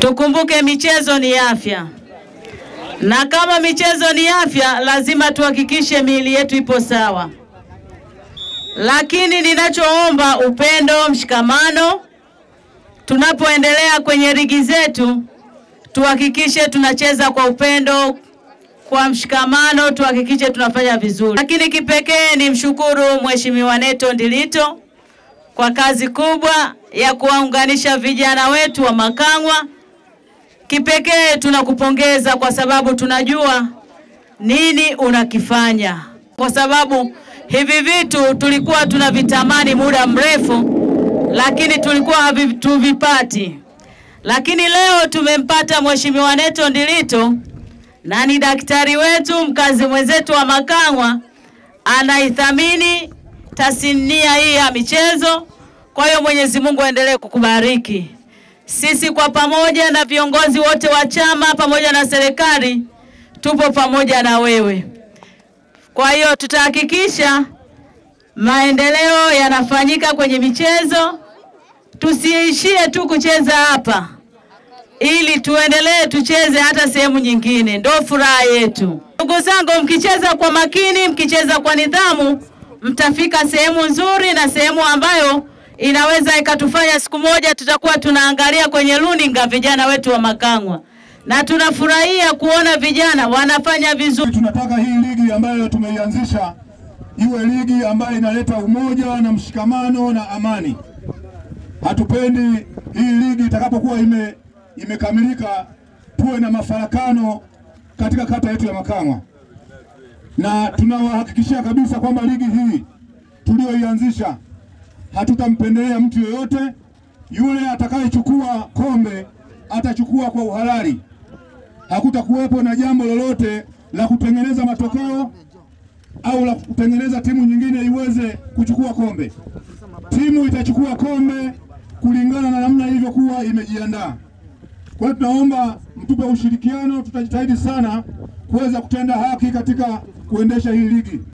Tukumbuke michezo ni afya. Na kama michezo ni afya, lazima tuhakikishe miili yetu ipo sawa. Lakini ninachoomba upendo, mshikamano. Tunapoendelea kwenye ligi zetu, tuhakikishe tunacheza kwa upendo, kwa mshikamano, tuhakikishe tunafanya vizuri. Lakini kipekee ni mshukuru Mheshimiwa Neto Ndilito kwa kazi kubwa ya kuwaunganisha vijana wetu wa Makangwa. Kipekee tunakupongeza kwa sababu tunajua nini unakifanya. Kwa sababu hivi vitu tulikuwa tunavitamani muda mrefu, lakini tulikuwa hatuvipati. Lakini leo tumempata Mheshimiwa Neto Ndilito, na ni daktari wetu, mkazi mwenzetu wa Makangwa, anaithamini tasnia hii ya michezo. Kwa hiyo Mwenyezi Mungu aendelee kukubariki. Sisi kwa pamoja na viongozi wote wa chama pamoja na serikali tupo pamoja na wewe. Kwa hiyo tutahakikisha maendeleo yanafanyika kwenye michezo. Tusiishie tu kucheza hapa, ili tuendelee tucheze hata sehemu nyingine. Ndio furaha yetu. Ndugu zangu, mkicheza kwa makini, mkicheza kwa nidhamu, mtafika sehemu nzuri na sehemu ambayo inaweza ikatufanya siku moja tutakuwa tunaangalia kwenye runinga vijana wetu wa Makangwa. Na tunafurahia kuona vijana wanafanya vizuri. Tunataka hii ligi ambayo tumeianzisha iwe ligi ambayo inaleta umoja na mshikamano na amani. Hatupendi hii ligi itakapokuwa imekamilika tuwe na mafarakano katika kata yetu ya Makangwa. Na tunawahakikishia kabisa kwamba ligi hii tulioianzisha hatutampendelea mtu yoyote. Yule atakayechukua kombe atachukua kwa uhalali. Hakutakuwepo na jambo lolote la kutengeneza matokeo au la kutengeneza timu nyingine iweze kuchukua kombe. Timu itachukua kombe kulingana na namna ilivyokuwa imejiandaa. Kwa hiyo tunaomba mtupe ushirikiano, tutajitahidi sana kuweza kutenda haki katika kuendesha hii ligi.